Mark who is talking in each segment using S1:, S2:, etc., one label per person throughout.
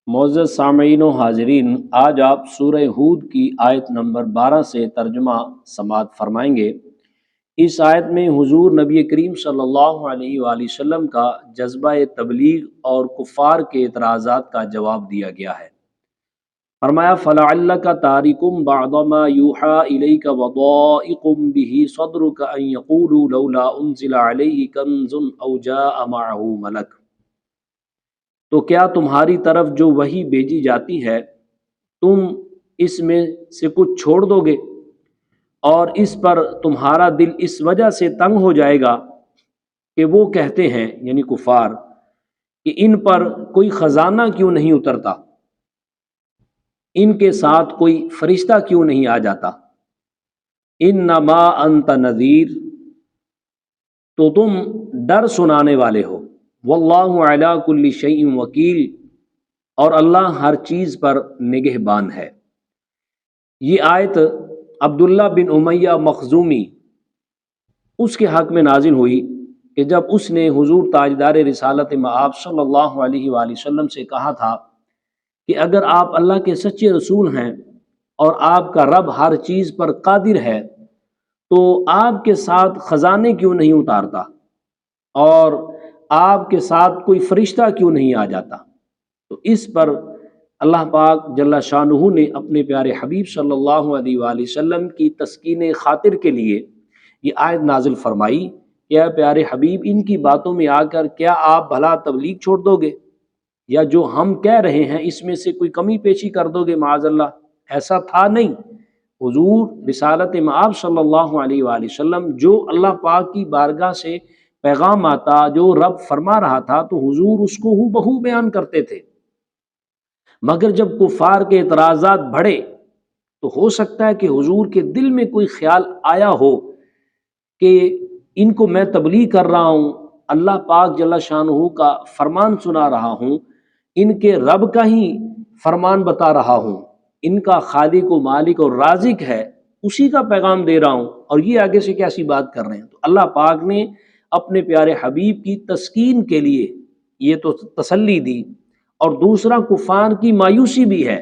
S1: معزز سامعین و حاضرین، آج آپ سورہ ہود کی آیت نمبر 12 سے ترجمہ سماعت فرمائیں گے۔ اس آیت میں حضور نبی کریم صلی اللہ علیہ وآلہ وسلم کا جذبہ تبلیغ اور کفار کے اعتراضات کا جواب دیا گیا ہے۔ فرمایا فَلَعَلَّكَ تَارِكٌ بَعْضَ مَا يُوحَىٰ إِلَيْكَ وَضَائِقٌ بِهِ صَدْرُكَ أَن يَقُولُوا لَوْلَا أُنزِلَ عَلَيْهِ كَنزٌ أَوْ جَاءَ مَعَهُ مَلَكٌ، تو کیا تمہاری طرف جو وحی بھیجی جاتی ہے تم اس میں سے کچھ چھوڑ دو گے، اور اس پر تمہارا دل اس وجہ سے تنگ ہو جائے گا کہ وہ کہتے ہیں یعنی کفار کہ ان پر کوئی خزانہ کیوں نہیں اترتا، ان کے ساتھ کوئی فرشتہ کیوں نہیں آ جاتا۔ انما انت نذیر، تو تم ڈر سنانے والے ہو، واللہ علی کل شیء وکیل، اور اللہ ہر چیز پر نگہبان ہے۔ یہ آیت عبداللہ بن امیہ مخزومی اس کے حق میں نازل ہوئی کہ جب اس نے حضور تاجدار رسالت مآب صلی اللہ علیہ وآلہ وسلم سے کہا تھا کہ اگر آپ اللہ کے سچے رسول ہیں اور آپ کا رب ہر چیز پر قادر ہے تو آپ کے ساتھ خزانے کیوں نہیں اتارتا اور آپ کے ساتھ کوئی فرشتہ کیوں نہیں آ جاتا۔ تو اس پر اللہ پاک جل شانہ نے اپنے پیارے حبیب صلی اللہ علیہ وآلہ وسلم کی تسکین خاطر کے لیے یہ آیت نازل فرمائی کہ اے پیارے حبیب، ان کی باتوں میں آ کر کیا آپ بھلا تبلیغ چھوڑ دو گے، یا جو ہم کہہ رہے ہیں اس میں سے کوئی کمی پیشی کر دو گے؟ معاذ اللہ، ایسا تھا نہیں۔ حضور رسالت مآب صلی اللہ علیہ وآلہ وسلم جو اللہ پاک کی بارگاہ سے پیغام آتا، جو رب فرما رہا تھا، تو حضور اس کو ہو بہو بیان کرتے تھے، مگر جب کفار کے اعتراضات بڑھے تو ہو سکتا ہے کہ حضور کے دل میں کوئی خیال آیا ہو کہ ان کو میں تبلیغ کر رہا ہوں، اللہ پاک جل شانہ کا فرمان سنا رہا ہوں، ان کے رب کا ہی فرمان بتا رہا ہوں، ان کا خالق و مالک اور رازق ہے، اسی کا پیغام دے رہا ہوں، اور یہ آگے سے کیسی بات کر رہے ہیں۔ تو اللہ پاک نے اپنے پیارے حبیب کی تسکین کے لیے یہ تو تسلی دی، اور دوسرا کفار کی مایوسی بھی ہے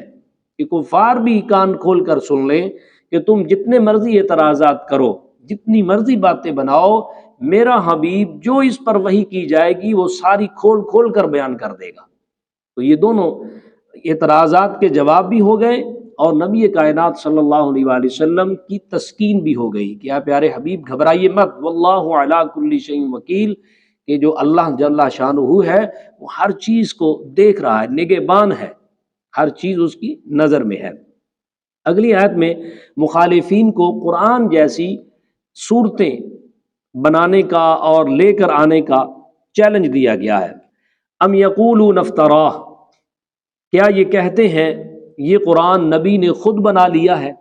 S1: کہ کفار بھی کان کھول کر سن لیں کہ تم جتنے مرضی اعتراضات کرو، جتنی مرضی باتیں بناؤ، میرا حبیب جو اس پر وحی کی جائے گی وہ ساری کھول کھول کر بیان کر دے گا۔ تو یہ دونوں اعتراضات کے جواب بھی ہو گئے، اور نبی کائنات صلی اللہ علیہ وآلہ وسلم کی تسکین بھی ہو گئی کہ اے پیارے حبیب گھبرائیے مت، واللہ علی کل شیء وکیل، کہ جو اللہ جل شانہ ہے وہ ہر چیز کو دیکھ رہا ہے، نگہبان ہے، ہر چیز اس کی نظر میں ہے۔ اگلی آیت میں مخالفین کو قرآن جیسی صورتیں بنانے کا اور لے کر آنے کا چیلنج دیا گیا ہے۔ ام یقولون افتراہ، کیا یہ کہتے ہیں یہ قرآن نبی نے خود بنا لیا ہے؟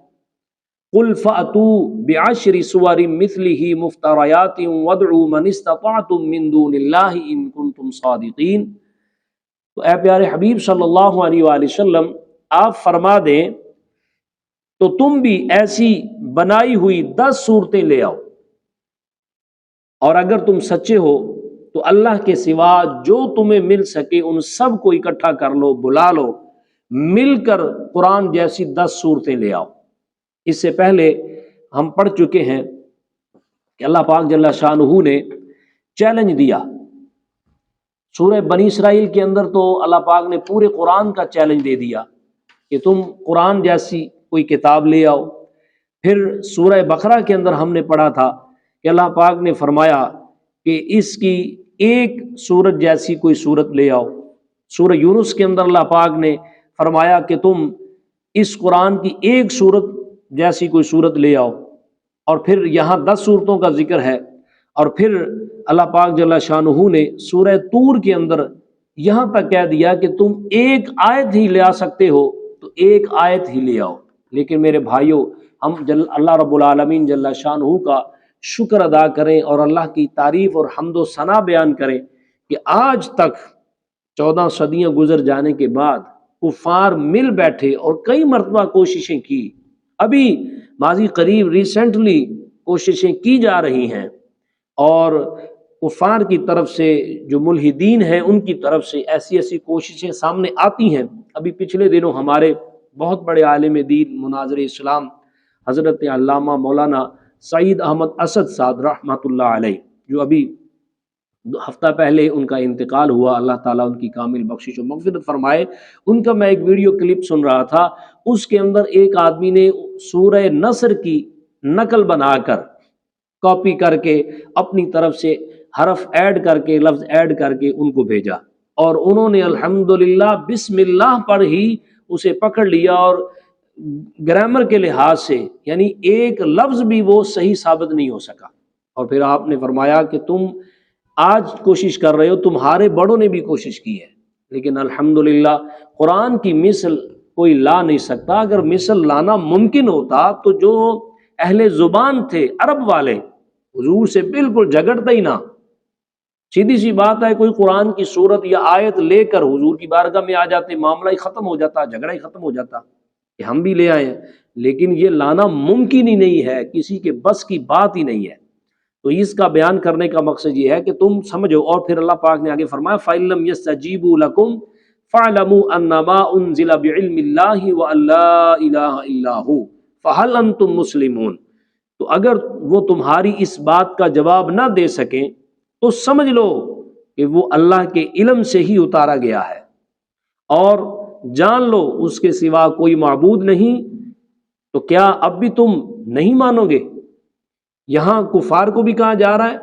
S1: قل فأتوا بعشر سور مثلہ مفتریات وادعوا من استطعتم من دون اللہ ان کنتم صادقین۔ تو اے پیارے حبیب صلی اللہ علیہ وآلہ وسلم، آپ فرما دیں تو تم بھی ایسی بنائی ہوئی 10 صورتیں لے آؤ، اور اگر تم سچے ہو تو اللہ کے سوا جو تمہیں مل سکے ان سب کو اکٹھا کر لو، بلا لو، مل کر قرآن جیسی 10 صورتیں لے آؤ۔ اس سے پہلے ہم پڑھ چکے ہیں کہ اللہ پاک جل شانہ نے چیلنج دیا۔ سورہ بنی اسرائیل کے اندر تو اللہ پاک نے پورے قرآن کا چیلنج دے دیا کہ تم قرآن جیسی کوئی کتاب لے آؤ۔ پھر سورہ بقرہ کے اندر ہم نے پڑھا تھا کہ اللہ پاک نے فرمایا کہ اس کی ایک سورت جیسی کوئی سورت لے آؤ۔ سورہ یونس کے اندر اللہ پاک نے فرمایا کہ تم اس قرآن کی ایک سورت جیسی کوئی سورت لے آؤ، اور پھر یہاں 10 صورتوں کا ذکر ہے، اور پھر اللہ پاک جل شانہ نے سورہ طور کے اندر یہاں تک کہہ دیا کہ تم ایک آیت ہی لے آ سکتے ہو تو ایک آیت ہی لے آؤ۔ لیکن میرے بھائیوں، ہم اللہ رب العالمین جل شانہ کا شکر ادا کریں اور اللہ کی تعریف اور حمد و ثنا بیان کریں کہ آج تک 14 صدیاں گزر جانے کے بعد کفار مل بیٹھے اور کئی مرتبہ کوششیں کی، ابھی ماضی قریب ریسنٹلی کوششیں کی جا رہی ہیں، اور کفار کی طرف سے، جو ملحدین ہیں ان کی طرف سے ایسی ایسی کوششیں سامنے آتی ہیں۔ ابھی پچھلے دنوں ہمارے بہت بڑے عالم دین مناظر اسلام حضرت علامہ مولانا سعید احمد اسد صاحب رحمۃ اللہ علیہ، جو ابھی ہفتہ پہلے ان کا انتقال ہوا، اللہ تعالیٰ ان کی کامل بخشش و مغفرت فرمائے، ان کا میں ایک ویڈیو کلپ سن رہا تھا، اس کے اندر ایک آدمی نے سورہ نصر کی نقل بنا کر، کاپی کر کے، اپنی طرف سے حرف ایڈ کر کے، لفظ ایڈ کر کے ان کو بھیجا، اور انہوں نے الحمدللہ بسم اللہ پر ہی اسے پکڑ لیا، اور گرامر کے لحاظ سے یعنی ایک لفظ بھی وہ صحیح ثابت نہیں ہو سکا۔ اور پھر آپ نے فرمایا کہ تم آج کوشش کر رہے ہو، تمہارے بڑوں نے بھی کوشش کی ہے، لیکن الحمدللہ قرآن کی مثل کوئی لا نہیں سکتا۔ اگر مثل لانا ممکن ہوتا تو جو اہل زبان تھے عرب والے حضور سے بالکل جھگڑتا ہی نہ، سیدھی سی بات ہے، کوئی قرآن کی صورت یا آیت لے کر حضور کی بارگاہ میں آ جاتے، معاملہ ہی ختم ہو جاتا، جھگڑا ہی ختم ہو جاتا کہ ہم بھی لے آئے ہیں، لیکن یہ لانا ممکن ہی نہیں ہے، کسی کے بس کی بات ہی نہیں ہے۔ تو اس کا بیان کرنے کا مقصد یہ ہے کہ تم سمجھو، اور پھر اللہ پاک نے آگے فرمایا فَإِن يَسْتَجِيبُوا لَكُمْ فَاعْلَمُوا أَنَّمَا أُنزِلَ بِعِلْمِ اللَّهِ وَأَن لَّا إِلَٰهَ إِلَّا هُوَ فَهَلْ أَنتُم مُّسْلِمُونَ۔ تو اگر وہ تمہاری اس بات کا جواب نہ دے سکیں تو سمجھ لو کہ وہ اللہ کے علم سے ہی اتارا گیا ہے، اور جان لو اس کے سوا کوئی معبود نہیں۔ تو کیا اب بھی تم نہیں مانو گے؟ یہاں کفار کو بھی کہا جا رہا ہے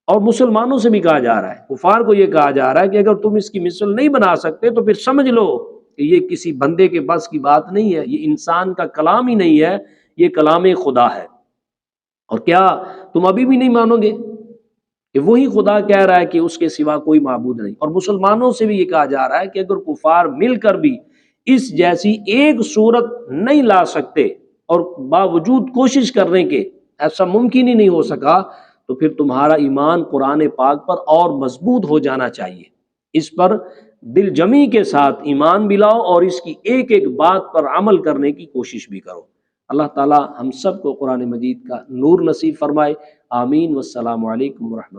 S1: اور مسلمانوں سے بھی کہا جا رہا ہے۔ کفار کو یہ کہا جا رہا ہے کہ اگر تم اس کی مثل نہیں بنا سکتے تو پھر سمجھ لو کہ یہ کسی بندے کے بس کی بات نہیں ہے، یہ انسان کا کلام ہی نہیں ہے، یہ کلام خدا ہے۔ اور کیا تم ابھی بھی نہیں مانو گے کہ وہی خدا کہہ رہا ہے کہ اس کے سوا کوئی معبود نہیں؟ اور مسلمانوں سے بھی یہ کہا جا رہا ہے کہ اگر کفار مل کر بھی اس جیسی ایک صورت نہیں لا سکتے، اور باوجود کوشش کرنے کے ایسا ممکن ہی نہیں ہو سکا، تو پھر تمہارا ایمان قرآن پاک پر اور مضبوط ہو جانا چاہیے، اس پر دل جمی کے ساتھ ایمان بھی لاؤ اور اس کی ایک ایک بات پر عمل کرنے کی کوشش بھی کرو۔ اللہ تعالی ہم سب کو قرآن مجید کا نور نصیب فرمائے، آمین۔ والسلام علیکم ورحمۃ اللہ۔